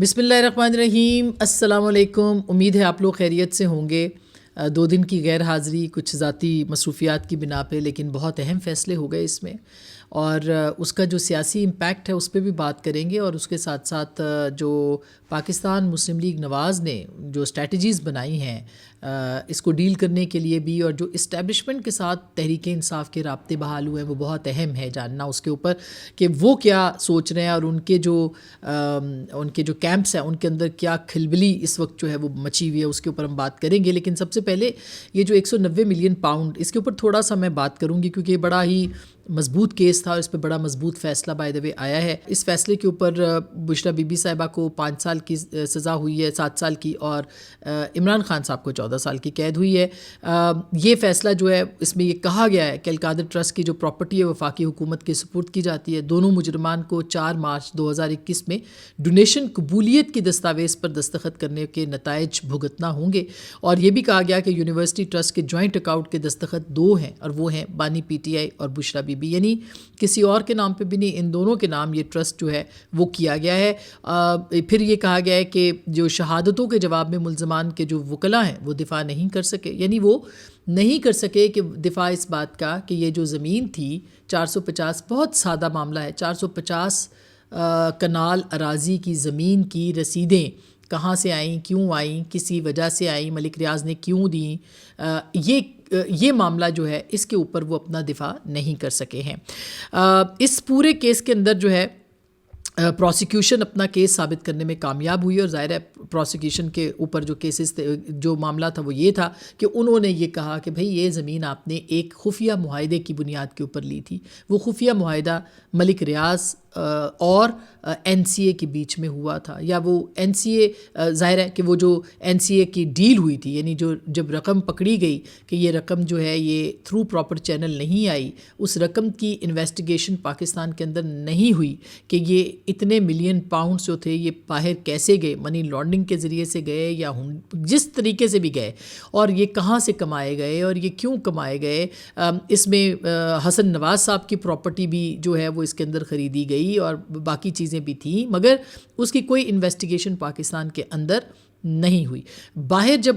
بسم اللہ الرحمن الرحیم. السلام علیکم. امید ہے آپ لوگ خیریت سے ہوں گے. 2 دن کی غیر حاضری کچھ ذاتی مصروفیات کی بنا پہ، لیکن بہت اہم فیصلے ہو گئے اس میں، اور اس کا جو سیاسی امپیکٹ ہے اس پہ بھی بات کریں گے. اور اس کے ساتھ ساتھ جو پاکستان مسلم لیگ نواز نے جو اسٹریٹجیز بنائی ہیں اس کو ڈیل کرنے کے لیے بھی، اور جو اسٹیبلشمنٹ کے ساتھ تحریک انصاف کے رابطے بحال ہوئے ہیں، وہ بہت اہم ہے جاننا اس کے اوپر کہ وہ کیا سوچ رہے ہیں، اور ان کے جو کیمپس ہیں ان کے اندر کیا کھلبلی اس وقت جو ہے وہ مچی ہوئی ہے. اس کے اوپر ہم بات کریں گے. لیکن سب سے پہلے یہ جو 190 ملین پاؤنڈ، اس کے اوپر تھوڑا سا میں بات کروں گی، کیونکہ یہ بڑا ہی مضبوط کیس تھا اور اس پہ بڑا مضبوط فیصلہ بائی دا وے آیا ہے. اس فیصلے کے اوپر بشریٰ بی بی صاحبہ کو 5 سال کی سزا ہوئی ہے، 7 سال کی، اور عمران خان صاحب کو 14 سال کی قید ہوئی ہے. یہ فیصلہ جو ہے اس میں یہ کہا گیا ہے کہ القادر ٹرسٹ کی جو پراپرٹی ہے وفاقی حکومت کے سپرد کی جاتی ہے. دونوں مجرمان کو 4 مارچ 2021 میں ڈونیشن قبولیت کی دستاویز پر دستخط کرنے کے نتائج بھگتنا ہوں گے. اور یہ بھی کہا گیا کہ یونیورسٹی ٹرسٹ کے جوائنٹ اکاؤنٹ کے دستخط 2 ہیں، اور وہ ہیں بانی پی ٹی آئی اور بشریٰ بی بی، یعنی کسی اور کے نام پہ بھی نہیں، ان دونوں کے نام یہ ٹرسٹ جو ہے وہ کیا گیا ہے. پھر یہ کہا گیا ہے کہ جو شہادتوں کے جواب میں ملزمان کے جو وکلاء ہیں وہ دفاع نہیں کر سکے، یعنی وہ نہیں کر سکے کہ دفاع اس بات کا کہ یہ جو زمین تھی 450، بہت سادہ معاملہ ہے، 450 کنال اراضی کی زمین کی رسیدیں کہاں سے آئیں، کیوں آئیں، کسی وجہ سے آئیں، ملک ریاض نے کیوں دیں، یہ معاملہ جو ہے اس کے اوپر وہ اپنا دفاع نہیں کر سکے ہیں. اس پورے کیس کے اندر جو ہے پروسیکیوشن اپنا کیس ثابت کرنے میں کامیاب ہوئی، اور ظاہر ہے پروسیکیوشن کے اوپر جو کیسز جو معاملہ تھا وہ یہ تھا کہ انہوں نے یہ کہا کہ بھئی یہ زمین آپ نے ایک خفیہ معاہدے کی بنیاد کے اوپر لی تھی. وہ خفیہ معاہدہ ملک ریاض اور این سی اے کے بیچ میں ہوا تھا، یا وہ این سی اے، ظاہر ہے کہ وہ جو این سی اے کی ڈیل ہوئی تھی، یعنی جب رقم پکڑی گئی کہ یہ رقم جو ہے یہ تھرو پراپر چینل نہیں آئی، اس رقم کی انویسٹیگیشن پاکستان کے اندر نہیں ہوئی کہ یہ اتنے ملین پاؤنڈز جو تھے یہ باہر کیسے گئے، منی لانڈرنگ کے ذریعے سے گئے یا جس طریقے سے بھی گئے، اور یہ کہاں سے کمائے گئے اور یہ کیوں کمائے گئے. اس میں حسن نواز صاحب کی پراپرٹی بھی جو ہے وہ اس کے اندر خریدی گئی اور باقی چیزیں بھی تھیں، مگر اس کی کوئی انویسٹیگیشن پاکستان کے اندر نہیں ہوئی. باہر جب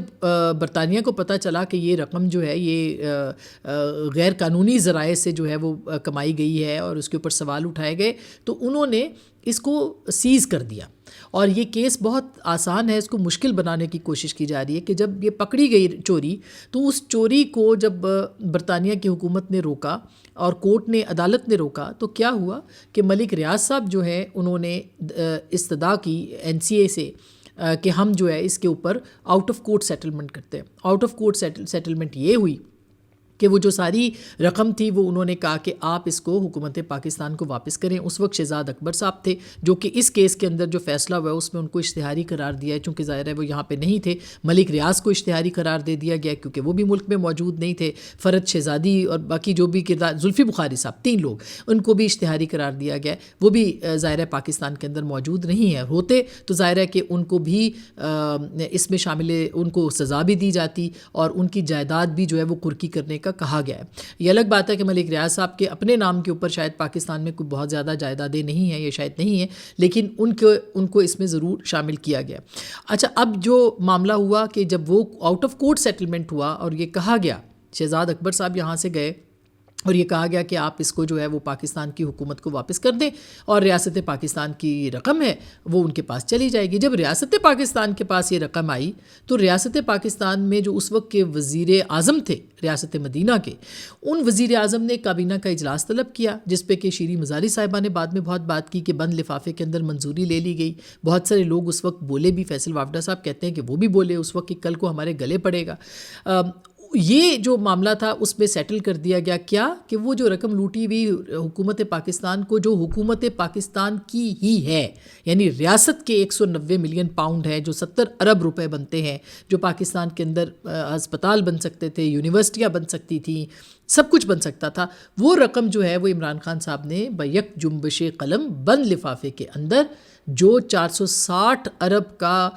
برطانیہ کو پتہ چلا کہ یہ رقم جو ہے یہ غیر قانونی ذرائع سے جو ہے وہ کمائی گئی ہے اور اس کے اوپر سوال اٹھائے گئے، تو انہوں نے اس کو سیز کر دیا. اور یہ کیس بہت آسان ہے، اس کو مشکل بنانے کی کوشش کی جا رہی ہے کہ جب یہ پکڑی گئی چوری، تو اس چوری کو جب برطانیہ کی حکومت نے روکا اور کورٹ نے، عدالت نے روکا، تو کیا ہوا کہ ملک ریاض صاحب جو ہے انہوں نے استدعا کی این سی اے سے کہ ہم جو ہے اس کے اوپر آؤٹ آف کورٹ سیٹلمنٹ کرتے ہیں. آؤٹ آف کورٹ سیٹلمنٹ یہ ہوئی کہ وہ جو ساری رقم تھی وہ انہوں نے کہا کہ آپ اس کو حکومت پاکستان کو واپس کریں. اس وقت شہزاد اکبر صاحب تھے جو کہ اس کیس کے اندر جو فیصلہ ہوا ہے اس میں ان کو اشتہاری قرار دیا ہے، چونکہ ظاہر ہے وہ یہاں پہ نہیں تھے. ملک ریاض کو اشتہاری قرار دے دیا گیا کیونکہ وہ بھی ملک میں موجود نہیں تھے. فرد شہزادی اور باقی جو بھی کردار، زلفی بخاری صاحب، 3 لوگ، ان کو بھی اشتہاری قرار دیا گیا. وہ بھی ظاہر ہے پاکستان کے اندر موجود نہیں ہیں، ہوتے تو ظاہر ہے کہ ان کو بھی اس میں شامل، ان کو سزا بھی دی جاتی اور ان کی جائیداد بھی جو ہے وہ قرقی کرنے کا کہا گیا ہے. یہ الگ بات ہے کہ ملک ریاض صاحب کے اپنے نام کے اوپر شاید پاکستان میں کوئی بہت زیادہ جائیدادیں نہیں ہیں، یہ شاید نہیں ہیں، لیکن ان کو اس میں ضرور شامل کیا گیا. اچھا، اب جو معاملہ ہوا کہ جب وہ آؤٹ آف کورٹ سیٹلمنٹ ہوا اور یہ کہا گیا، شہزاد اکبر صاحب یہاں سے گئے اور یہ کہا گیا کہ آپ اس کو جو ہے وہ پاکستان کی حکومت کو واپس کر دیں اور ریاست پاکستان کی رقم ہے وہ ان کے پاس چلی جائے گی. جب ریاست پاکستان کے پاس یہ رقم آئی تو ریاست پاکستان میں جو اس وقت کے وزیر اعظم تھے ریاست مدینہ کے، ان وزیر اعظم نے کابینہ کا اجلاس طلب کیا، جس پہ کہ شیریں مزاری صاحبہ نے بعد میں بہت بات کی کہ بند لفافے کے اندر منظوری لے لی گئی. بہت سارے لوگ اس وقت بولے بھی، فیصل وافدہ صاحب کہتے ہیں کہ وہ بھی بولے اس وقت کہ کل کو ہمارے گلے پڑے گا. یہ جو معاملہ تھا اس میں سیٹل کر دیا گیا کیا کہ وہ جو رقم لوٹی ہوئی حکومت پاکستان کو، جو حکومت پاکستان کی ہی ہے، یعنی ریاست کے 190 ملین پاؤنڈ ہے جو 70 ارب روپے بنتے ہیں، جو پاکستان کے اندر ہسپتال بن سکتے تھے، یونیورسٹیاں بن سکتی تھیں، سب کچھ بن سکتا تھا، وہ رقم جو ہے وہ عمران خان صاحب نے بیک جنبش قلم بند لفافے کے اندر جو 460 ارب کا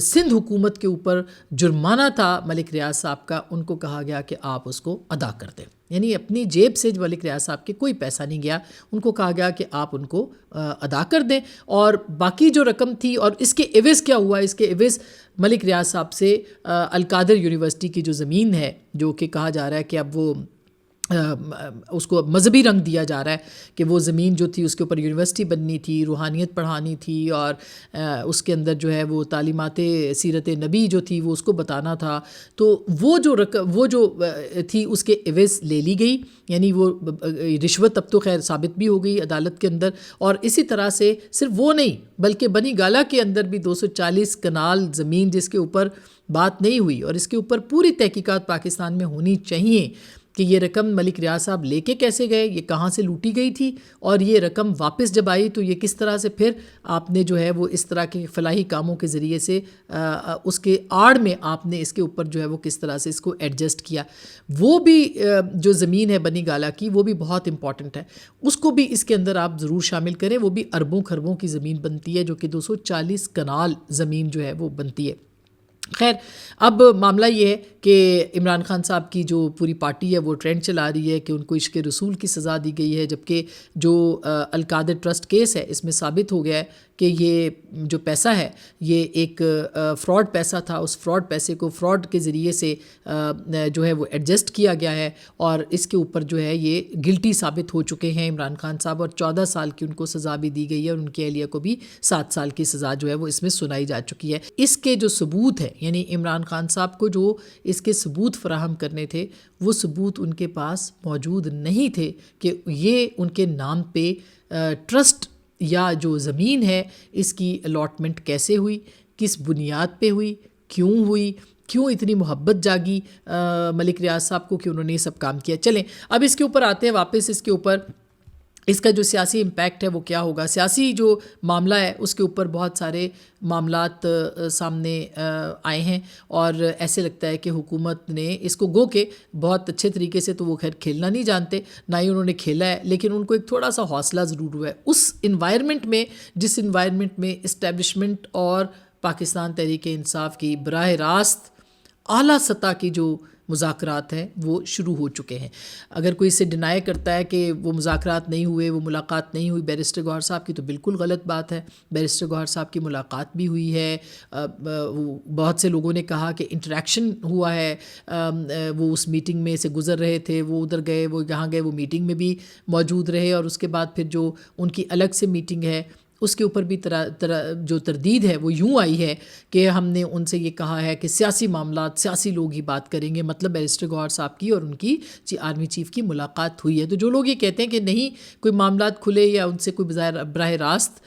سندھ حکومت کے اوپر جرمانہ تھا ملک ریاض صاحب کا، ان کو کہا گیا کہ آپ اس کو ادا کر دیں. یعنی اپنی جیب سے ملک ریاض صاحب کے کوئی پیسہ نہیں گیا. ان کو کہا گیا کہ آپ ان کو ادا کر دیں, اور باقی جو رقم تھی, اور اس کے عوض کیا ہوا, اس کے عوض ملک ریاض صاحب سے القادر یونیورسٹی کی جو زمین ہے, جو کہ کہا جا رہا ہے کہ اب وہ اس کو مذہبی رنگ دیا جا رہا ہے کہ وہ زمین جو تھی اس کے اوپر یونیورسٹی بننی تھی, روحانیت پڑھانی تھی, اور اس کے اندر جو ہے وہ تعلیمات سیرت نبی جو تھی وہ اس کو بتانا تھا. تو وہ جو تھی اس کے عوض لے لی گئی, یعنی وہ رشوت اب تو خیر ثابت بھی ہو گئی عدالت کے اندر. اور اسی طرح سے صرف وہ نہیں بلکہ بنی گالہ کے اندر بھی 240 کنال زمین جس کے اوپر بات نہیں ہوئی, اور اس کے اوپر پوری تحقیقات پاکستان میں ہونی چاہیے کہ یہ رقم ملک ریاض صاحب لے کے کیسے گئے, یہ کہاں سے لوٹی گئی تھی, اور یہ رقم واپس جب آئی تو یہ کس طرح سے پھر آپ نے جو ہے وہ اس طرح کے فلاحی کاموں کے ذریعے سے اس کے آڑ میں آپ نے اس کے اوپر جو ہے وہ کس طرح سے اس کو ایڈجسٹ کیا. وہ بھی جو زمین ہے بنی گالہ کی وہ بھی بہت امپورٹنٹ ہے, اس کو بھی اس کے اندر آپ ضرور شامل کریں. وہ بھی اربوں خربوں کی زمین بنتی ہے, جو کہ 240 کنال زمین جو ہے وہ بنتی ہے. خیر, اب معاملہ یہ ہے کہ عمران خان صاحب کی جو پوری پارٹی ہے وہ ٹرینڈ چلا رہی ہے کہ ان کو عشق رسول کی سزا دی گئی ہے, جبکہ جو القادر ٹرسٹ کیس ہے اس میں ثابت ہو گیا ہے کہ یہ جو پیسہ ہے یہ ایک فراڈ پیسہ تھا. اس فراڈ پیسے کو فراڈ کے ذریعے سے جو ہے وہ ایڈجسٹ کیا گیا ہے, اور اس کے اوپر جو ہے یہ گلٹی ثابت ہو چکے ہیں عمران خان صاحب, اور 14 سال کی ان کو سزا بھی دی گئی ہے, اور ان کی اہلیہ کو بھی 7 سال کی سزا جو ہے وہ اس میں سنائی جا چکی ہے. اس کے جو ثبوت ہے, یعنی عمران خان صاحب کو جو اس کے ثبوت فراہم کرنے تھے وہ ثبوت ان کے پاس موجود نہیں تھے کہ یہ ان کے نام پہ ٹرسٹ یا جو زمین ہے اس کی الاٹمنٹ کیسے ہوئی, کس بنیاد پہ ہوئی, کیوں ہوئی, کیوں اتنی محبت جاگی ملک ریاض صاحب کو کہ انہوں نے یہ سب کام کیا. چلیں اب اس کے اوپر آتے ہیں واپس. اس کے اوپر اس کا جو سیاسی امپیکٹ ہے وہ کیا ہوگا. سیاسی جو معاملہ ہے اس کے اوپر بہت سارے معاملات سامنے آئے ہیں, اور ایسے لگتا ہے کہ حکومت نے اس کو گو کہ بہت اچھے طریقے سے تو وہ خیر کھیلنا نہیں جانتے, نہ ہی انہوں نے کھیلا ہے, لیکن ان کو ایک تھوڑا سا حوصلہ ضرور ہوا ہے اس انوائرمنٹ میں جس انوائرمنٹ میں اسٹیبلشمنٹ اور پاکستان تحریک انصاف کی براہ راست اعلیٰ سطح کی جو مذاکرات ہیں وہ شروع ہو چکے ہیں. اگر کوئی اسے ڈینائی کرتا ہے کہ وہ مذاکرات نہیں ہوئے, وہ ملاقات نہیں ہوئی بیرسٹر گوہر صاحب کی, تو بالکل غلط بات ہے. بیرسٹر گوہر صاحب کی ملاقات بھی ہوئی ہے. بہت سے لوگوں نے کہا کہ انٹریکشن ہوا ہے, وہ اس میٹنگ میں سے گزر رہے تھے, وہ ادھر گئے, وہ یہاں گئے, وہ میٹنگ میں بھی موجود رہے, اور اس کے بعد پھر جو ان کی الگ سے میٹنگ ہے اس کے اوپر بھی جو تردید ہے وہ یوں آئی ہے کہ ہم نے ان سے یہ کہا ہے کہ سیاسی معاملات سیاسی لوگ ہی بات کریں گے. مطلب بیرسٹر گوہر صاحب کی اور ان کی آرمی چیف کی ملاقات ہوئی ہے. تو جو لوگ یہ کہتے ہیں کہ نہیں کوئی معاملات کھلے یا ان سے کوئی براہ راست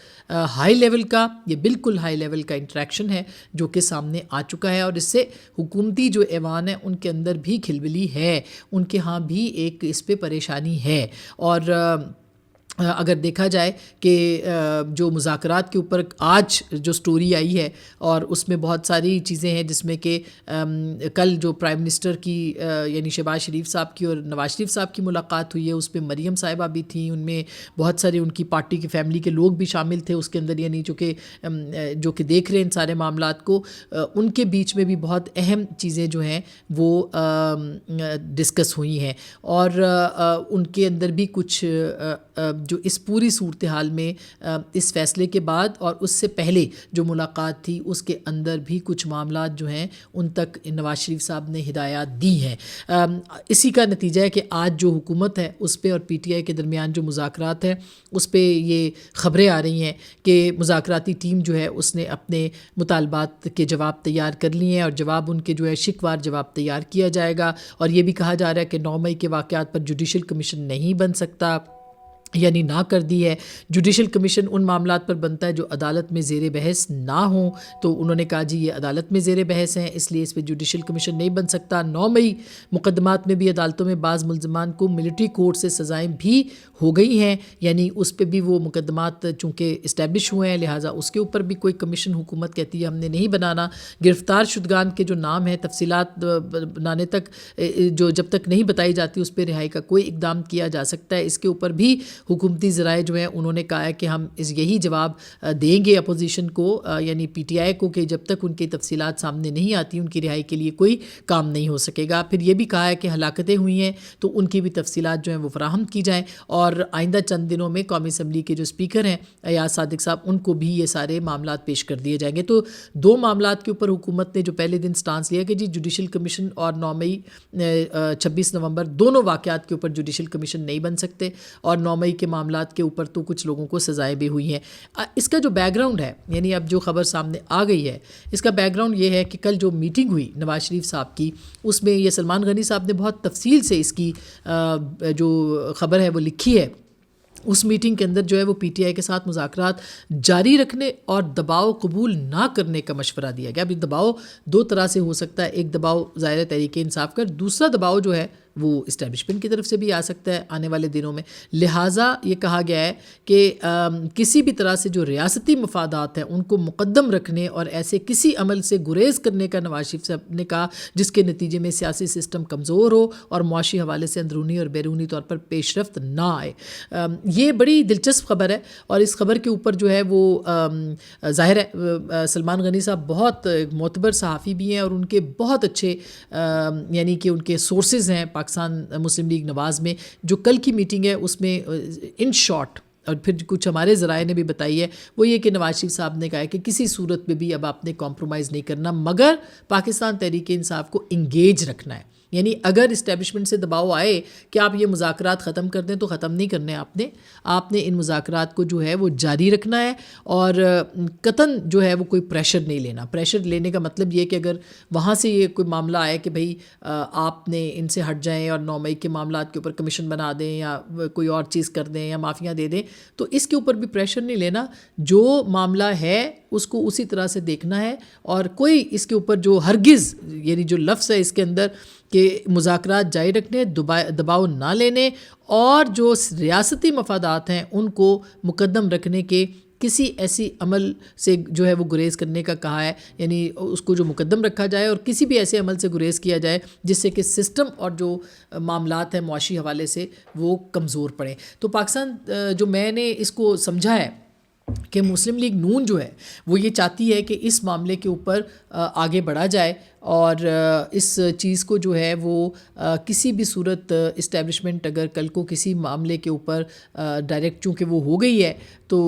ہائی لیول کا, یہ بالکل ہائی لیول کا انٹریکشن ہے جو کہ سامنے آ چکا ہے, اور اس سے حکومتی جو ایوان ہے ان کے اندر بھی کھلبلی ہے, ان کے ہاں بھی ایک اس پہ پریشانی ہے. اور اگر دیکھا جائے کہ جو مذاکرات کے اوپر آج جو سٹوری آئی ہے, اور اس میں بہت ساری چیزیں ہیں جس میں کہ کل جو پرائم منسٹر کی یعنی شہباز شریف صاحب کی اور نواز شریف صاحب کی ملاقات ہوئی ہے, اس پہ مریم صاحبہ بھی تھیں, ان میں بہت سارے ان کی پارٹی کی فیملی کے لوگ بھی شامل تھے اس کے اندر, یعنی جو کہ دیکھ رہے ہیں ان سارے معاملات کو. ان کے بیچ میں بھی بہت اہم چیزیں جو ہیں وہ ڈسکس ہوئی ہیں, اور ان کے اندر بھی کچھ جو اس پوری صورتحال میں اس فیصلے کے بعد اور اس سے پہلے جو ملاقات تھی اس کے اندر بھی کچھ معاملات جو ہیں ان تک نواز شریف صاحب نے ہدایات دی ہیں. اسی کا نتیجہ ہے کہ آج جو حکومت ہے اس پہ اور پی ٹی آئی کے درمیان جو مذاکرات ہیں اس پہ یہ خبریں آ رہی ہیں کہ مذاکراتی ٹیم جو ہے اس نے اپنے مطالبات کے جواب تیار کر لیے ہیں, اور جواب ان کے جو ہے شکوار جواب تیار کیا جائے گا. اور یہ بھی کہا جا رہا ہے کہ 9 مئی کے واقعات پر جوڈیشل کمیشن نہیں بن سکتا, یعنی نہ کر دی ہے. جوڈیشل کمیشن ان معاملات پر بنتا ہے جو عدالت میں زیر بحث نہ ہوں, تو انہوں نے کہا جی یہ عدالت میں زیر بحث ہیں اس لیے اس پہ جوڈیشل کمیشن نہیں بن سکتا. 9 مئی مقدمات میں بھی عدالتوں میں بعض ملزمان کو ملٹری کورٹ سے سزائیں بھی ہو گئی ہیں, یعنی اس پہ بھی وہ مقدمات چونکہ اسٹیبلش ہوئے ہیں لہٰذا اس کے اوپر بھی کوئی کمیشن حکومت کہتی ہے ہم نے نہیں بنانا. گرفتار شدگان کے جو نام ہیں تفصیلات بنانے تک جو جب تک نہیں بتائی جاتی اس پہ رہائی کا کوئی اقدام کیا جا سکتا ہے. اس کے اوپر بھی حکومتی ذرائع جو ہیں انہوں نے کہا ہے کہ ہم یہی جواب دیں گے اپوزیشن کو یعنی پی ٹی آئی کو کہ جب تک ان کی تفصیلات سامنے نہیں آتی ان کی رہائی کے لیے کوئی کام نہیں ہو سکے گا. پھر یہ بھی کہا ہے کہ ہلاکتیں ہوئی ہیں تو ان کی بھی تفصیلات جو ہیں وہ فراہم کی جائیں, اور آئندہ چند دنوں میں قومی اسمبلی کے جو اسپیکر ہیں ایاز صادق صاحب ان کو بھی یہ سارے معاملات پیش کر دیے جائیں گے. تو دو معاملات کے اوپر حکومت نے جو پہلے دن سٹانس لیا کہ جی جوڈیشل کمیشن اور 9 مئی 26 نومبر دونوں واقعات کے اوپر جوڈیشل کمیشن نہیں بن سکتے, اور 9 مئی کے معاملات کے اوپر تو کچھ لوگوں کو سزائیں بھی ہوئی ہیں. اس کا جو بیک گراؤنڈ ہے یعنی اب جو خبر سامنے آ گئی ہے اس کا بیک گراؤنڈ یہ ہے کہ کل جو میٹنگ ہوئی نواز شریف صاحب کی اس میں یہ سلمان غنی صاحب نے بہت تفصیل سے اس کی جو خبر ہے وہ لکھی ہے. اس میٹنگ کے اندر جو ہے وہ پی ٹی آئی کے ساتھ مذاکرات جاری رکھنے اور دباؤ قبول نہ کرنے کا مشورہ دیا گیا. ابھی دباؤ دو طرح سے ہو سکتا ہے, ایک دباؤ ظاہر تحریک انصاف کا, دوسرا دباؤ جو ہے وہ اسٹیبلشمنٹ کی طرف سے بھی آ سکتا ہے آنے والے دنوں میں. لہٰذا یہ کہا گیا ہے کہ کسی بھی طرح سے جو ریاستی مفادات ہیں ان کو مقدم رکھنے اور ایسے کسی عمل سے گریز کرنے کا نواز شریف صاحب نے کہا جس کے نتیجے میں سیاسی سسٹم کمزور ہو اور معاشی حوالے سے اندرونی اور بیرونی طور پر پیش رفت نہ آئے. یہ بڑی دلچسپ خبر ہے, اور اس خبر کے اوپر جو ہے وہ ظاہر ہے سلمان غنی صاحب بہت معتبر صحافی بھی ہیں اور ان کے بہت اچھے یعنی کہ ان کے سورسز ہیں پاکستان مسلم لیگ نواز میں. جو کل کی میٹنگ ہے اس میں ان شارٹ اور پھر کچھ ہمارے ذرائع نے بھی بتائی ہے وہ یہ کہ نواز شریف صاحب نے کہا ہے کہ کسی صورت میں بھی اب آپ نے کمپرومائز نہیں کرنا مگر پاکستان تحریک انصاف کو انگیج رکھنا ہے. یعنی اگر اسٹیبلشمنٹ سے دباؤ آئے کہ آپ یہ مذاکرات ختم کر دیں تو ختم نہیں کرنے آپ نے ان مذاکرات کو جو ہے وہ جاری رکھنا ہے, اور قطعاً جو ہے وہ کوئی پریشر نہیں لینا. پریشر لینے کا مطلب یہ کہ اگر وہاں سے یہ کوئی معاملہ آئے کہ بھئی آپ نے ان سے ہٹ جائیں اور 9 مئی کے معاملات کے اوپر کمیشن بنا دیں یا کوئی اور چیز کر دیں یا معافیاں دے دیں, تو اس کے اوپر بھی پریشر نہیں لینا. جو معاملہ ہے اس کو اسی طرح سے دیکھنا ہے, اور کوئی اس کے اوپر جو ہرگز یعنی جو لفظ ہے اس کے اندر کہ مذاکرات جاری رکھنے, دباؤ نہ لینے اور جو ریاستی مفادات ہیں ان کو مقدم رکھنے کے کسی ایسی عمل سے جو ہے وہ گریز کرنے کا کہا ہے. یعنی اس کو جو مقدم رکھا جائے اور کسی بھی ایسے عمل سے گریز کیا جائے جس سے کہ سسٹم اور جو معاملات ہیں معاشی حوالے سے وہ کمزور پڑیں. تو پاکستان جو میں نے اس کو سمجھا ہے کہ مسلم لیگ نون جو ہے وہ یہ چاہتی ہے کہ اس معاملے کے اوپر آگے بڑھا جائے, اور اس چیز کو جو ہے وہ کسی بھی صورت اسٹیبلشمنٹ اگر کل کو کسی معاملے کے اوپر ڈائریکٹ چونکہ وہ ہو گئی ہے تو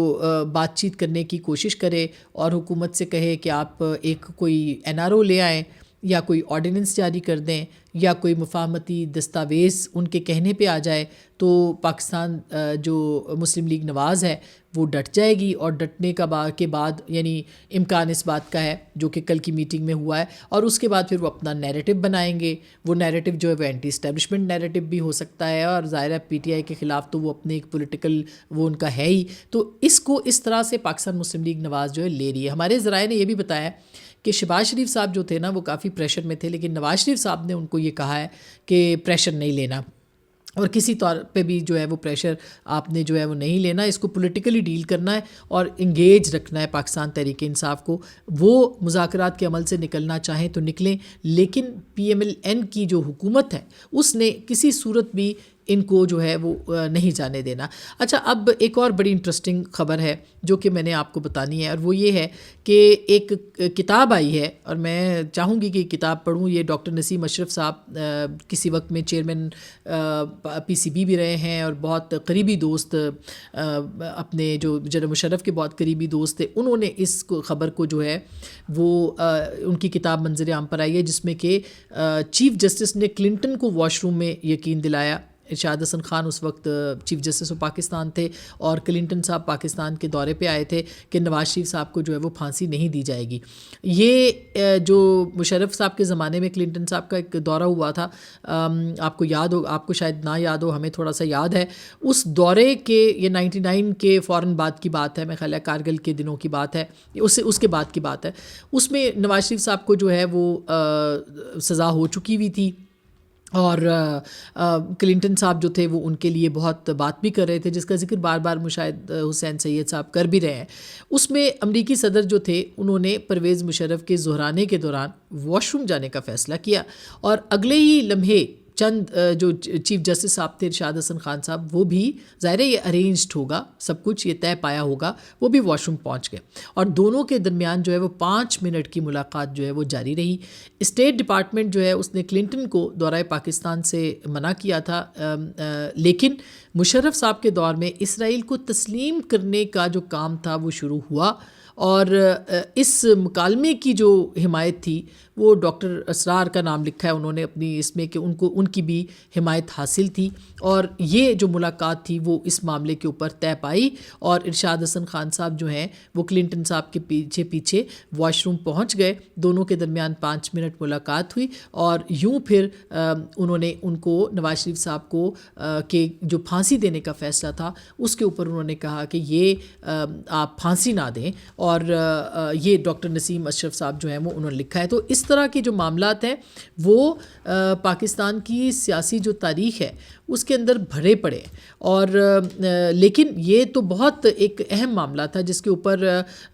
بات چیت کرنے کی کوشش کرے اور حکومت سے کہے کہ آپ ایک کوئی NRO لے آئیں یا کوئی آرڈیننس جاری کر دیں یا کوئی مفاہمتی دستاویز ان کے کہنے پہ آ جائے, تو پاکستان جو مسلم لیگ نواز ہے وہ ڈٹ جائے گی. اور ڈٹنے کے بعد یعنی امکان اس بات کا ہے جو کہ کل کی میٹنگ میں ہوا ہے, اور اس کے بعد پھر وہ اپنا نیریٹو بنائیں گے. وہ نیریٹو جو ہے وہ اینٹی اسٹیبلشمنٹ نیریٹو بھی ہو سکتا ہے, اور ظاہر ہے پی ٹی آئی کے خلاف تو وہ اپنے ایک پولیٹیکل وہ ان کا ہے ہی. تو اس کو اس طرح سے پاکستان مسلم لیگ نواز جو ہے لے رہی ہے. ہمارے ذرائع نے یہ بھی بتایا کہ شہباز شریف صاحب جو تھے نا وہ کافی پریشر میں تھے, لیکن نواز شریف صاحب نے ان کو یہ کہا ہے کہ پریشر نہیں لینا اور کسی طور پہ بھی جو ہے وہ پریشر آپ نے جو ہے وہ نہیں لینا. اس کو پولیٹیکلی ڈیل کرنا ہے اور انگیج رکھنا ہے پاکستان تحریک انصاف کو. وہ مذاکرات کے عمل سے نکلنا چاہیں تو نکلیں, لیکن PMLN کی جو حکومت ہے اس نے کسی صورت بھی ان کو جو ہے وہ نہیں جانے دینا. اچھا, اب ایک اور بڑی انٹرسٹنگ خبر ہے جو کہ میں نے آپ کو بتانی ہے, اور وہ یہ ہے کہ ایک کتاب آئی ہے اور میں چاہوں گی کہ یہ کتاب پڑھوں. یہ ڈاکٹر نسیم اشرف صاحب کسی وقت میں چیئرمین PCB بھی رہے ہیں اور بہت قریبی دوست اپنے جو جنرل مشرف کے بہت قریبی دوست تھے. انہوں نے اس خبر کو جو ہے وہ ان کی کتاب منظر عام پر آئی ہے جس میں کہ چیف جسٹس نے کلنٹن کو واش روم میں یقین دلایا. ارشاد حسن خان اس وقت چیف جسٹس آف پاکستان تھے اور کلنٹن صاحب پاکستان کے دورے پہ آئے تھے کہ نواز شریف صاحب کو جو ہے وہ پھانسی نہیں دی جائے گی. یہ جو مشرف صاحب کے زمانے میں کلنٹن صاحب کا ایک دورہ ہوا تھا, آپ کو یاد ہو, آپ کو شاید نہ یاد ہو, ہمیں تھوڑا سا یاد ہے. اس دورے کے یہ 99 کے فوراً بعد کی بات ہے, میں خیال ہے کارگل کے دنوں کی بات ہے, اس کے بعد کی بات ہے. اس میں نواز شریف صاحب کو جو ہے وہ سزا ہو چکی ہوئی تھی اور کلنٹن صاحب جو تھے وہ ان کے لیے بہت بات بھی کر رہے تھے, جس کا ذکر بار بار مشاہد حسین سید صاحب کر بھی رہے ہیں. اس میں امریکی صدر جو تھے انہوں نے پرویز مشرف کے ظہرانے کے دوران واش روم جانے کا فیصلہ کیا اور اگلے ہی لمحے چند جو چیف جسٹس صاحب تھے ارشاد حسن خان صاحب، وہ بھی ظاہر ہے یہ ارینجڈ ہوگا، سب کچھ یہ طے پایا ہوگا، وہ بھی واش روم پہنچ گئے اور دونوں کے درمیان جو ہے وہ 5 منٹ کی ملاقات جو ہے وہ جاری رہی۔ اسٹیٹ ڈپارٹمنٹ جو ہے اس نے کلنٹن کو دورہ پاکستان سے منع کیا تھا، لیکن مشرف صاحب کے دور میں اسرائیل کو تسلیم کرنے کا جو کام تھا وہ شروع ہوا، اور اس مکالمے کی جو حمایت تھی وہ ڈاکٹر اسرار کا نام لکھا ہے انہوں نے اپنی اس میں کہ ان کی بھی حمایت حاصل تھی، اور یہ جو ملاقات تھی وہ اس معاملے کے اوپر طے پائی، اور ارشاد حسن خان صاحب جو ہیں وہ کلنٹن صاحب کے پیچھے پیچھے واش روم پہنچ گئے، دونوں کے درمیان 5 منٹ ملاقات ہوئی، اور یوں پھر انہوں نے ان کو نواز شریف صاحب کو کہ جو پھانسی دینے کا فیصلہ تھا اس کے اوپر انہوں نے کہا کہ یہ آپ پھانسی نہ دیں، اور یہ ڈاکٹر نسیم اشرف صاحب جو ہیں وہ انہوں نے لکھا ہے۔ تو اس طرح کے جو معاملات ہیں وہ پاکستان کی سیاسی جو تاریخ ہے اس کے اندر بھرے پڑے، اور لیکن یہ تو بہت ایک اہم معاملہ تھا جس کے اوپر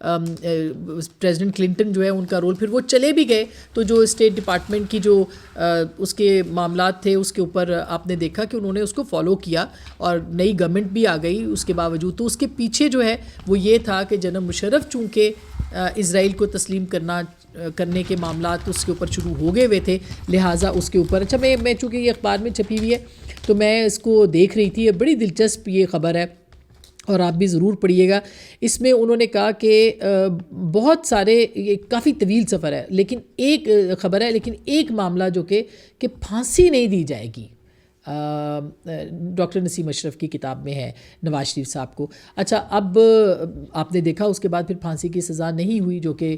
پریزیڈنٹ کلنٹن جو ہے ان کا رول، پھر وہ چلے بھی گئے تو جو اسٹیٹ ڈپارٹمنٹ کی جو اس کے معاملات تھے اس کے اوپر آپ نے دیکھا کہ انہوں نے اس کو فالو کیا، اور نئی گورنمنٹ بھی آ گئی اس کے باوجود، تو اس کے پیچھے جو ہے وہ یہ تھا کہ جناب مشرف چونکہ اسرائیل کو تسلیم کرنے کے معاملات اس کے اوپر شروع ہو گئے ہوئے تھے، لہٰذا اس کے اوپر اچھا میں چونکہ یہ اخبار میں چھپی ہوئی ہے تو میں اس کو دیکھ رہی تھی، یہ بڑی دلچسپ یہ خبر ہے اور آپ بھی ضرور پڑھیے گا۔ اس میں انہوں نے کہا کہ بہت سارے، یہ کافی طویل سفر ہے لیکن ایک خبر ہے، لیکن ایک معاملہ جو کہ پھانسی نہیں دی جائے گی، ڈاکٹر نسیم اشرف کی کتاب میں ہے نواز شریف صاحب کو۔ اچھا اب آپ نے دیکھا اس کے بعد پھر پھانسی کی سزا نہیں ہوئی، جو کہ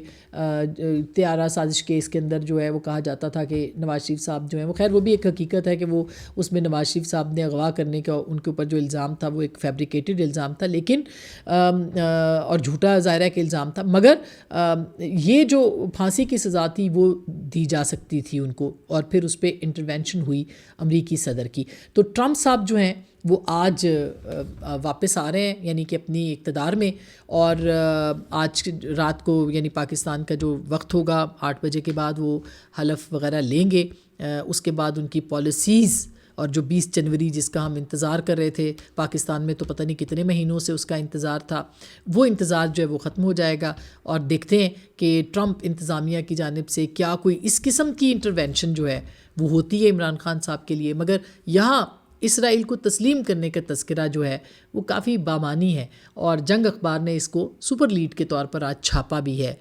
طیارہ سازش کیس کے اندر جو ہے وہ کہا جاتا تھا کہ نواز شریف صاحب جو ہیں وہ، خیر وہ بھی ایک حقیقت ہے کہ وہ اس میں نواز شریف صاحب نے اغوا کرنے کا ان کے اوپر جو الزام تھا وہ ایک فیبریکیٹڈ الزام تھا، لیکن اور جھوٹا ظاہرہ کے الزام تھا، مگر یہ جو پھانسی کی سزا تھی وہ دی جا سکتی تھی ان کو، اور پھر اس پہ انٹروینشن ہوئی امریکی صدر کی۔ تو ٹرمپ صاحب جو ہیں وہ آج واپس آ رہے ہیں یعنی کہ اپنی اقتدار میں، اور آج رات کو یعنی پاکستان کا جو وقت ہوگا 8 بجے کے بعد وہ حلف وغیرہ لیں گے، اس کے بعد ان کی پالیسیز، اور جو 20 جنوری جس کا ہم انتظار کر رہے تھے پاکستان میں، تو پتہ نہیں کتنے مہینوں سے اس کا انتظار تھا، وہ انتظار جو ہے وہ ختم ہو جائے گا، اور دیکھتے ہیں کہ ٹرمپ انتظامیہ کی جانب سے کیا کوئی اس قسم کی انٹرونشن جو ہے وہ ہوتی ہے عمران خان صاحب کے لیے۔ مگر یہاں اسرائیل کو تسلیم کرنے کا تذکرہ جو ہے وہ کافی بامانی ہے، اور جنگ اخبار نے اس کو سپر لیڈ کے طور پر آج چھاپا بھی ہے،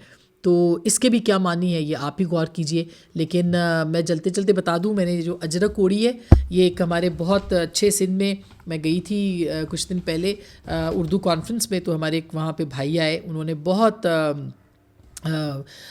تو اس کے بھی کیا معنی ہے یہ آپ ہی غور کیجئے۔ لیکن میں چلتے چلتے بتا دوں، میں نے جو اجرک اوڑھی ہے یہ ایک ہمارے بہت اچھے سندھ میں گئی تھی کچھ دن پہلے اردو کانفرنس میں، تو ہمارے ایک وہاں پہ بھائی آئے، انہوں نے بہت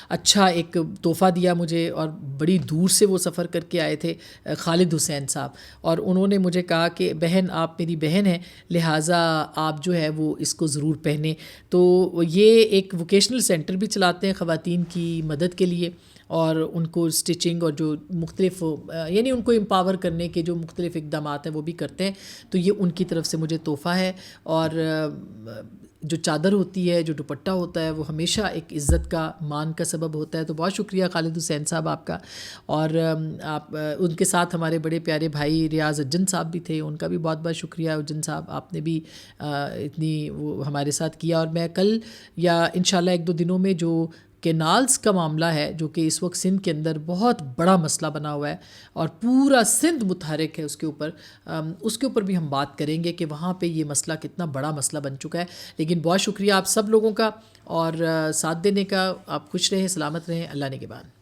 اچھا ایک تحفہ دیا مجھے، اور بڑی دور سے وہ سفر کر کے آئے تھے، خالد حسین صاحب، اور انہوں نے مجھے کہا کہ بہن آپ میری بہن ہیں لہٰذا آپ جو ہے وہ اس کو ضرور پہنیں۔ تو یہ ایک ووکیشنل سینٹر بھی چلاتے ہیں خواتین کی مدد کے لیے، اور ان کو اسٹچنگ اور جو مختلف یعنی ان کو امپاور کرنے کے جو مختلف اقدامات ہیں وہ بھی کرتے ہیں، تو یہ ان کی طرف سے مجھے تحفہ ہے۔ اور جو چادر ہوتی ہے، جو دوپٹہ ہوتا ہے، وہ ہمیشہ ایک عزت کا، مان کا سبب ہوتا ہے، تو بہت شکریہ خالد حسین صاحب آپ کا۔ اور آپ ان کے ساتھ ہمارے بڑے پیارے بھائی ریاض اجن صاحب بھی تھے، ان کا بھی بہت بہت شکریہ اجن صاحب، آپ نے بھی اتنی وہ ہمارے ساتھ کیا۔ اور میں کل یا انشاءاللہ 1-2 دنوں میں جو کینالز کا معاملہ ہے، جو کہ اس وقت سندھ کے اندر بہت بڑا مسئلہ بنا ہوا ہے اور پورا سندھ متحرک ہے اس کے اوپر بھی ہم بات کریں گے کہ وہاں پہ یہ مسئلہ کتنا بڑا مسئلہ بن چکا ہے۔ لیکن بہت شکریہ آپ سب لوگوں کا اور ساتھ دینے کا۔ آپ خوش رہیں، سلامت رہیں، اللہ نگہبان۔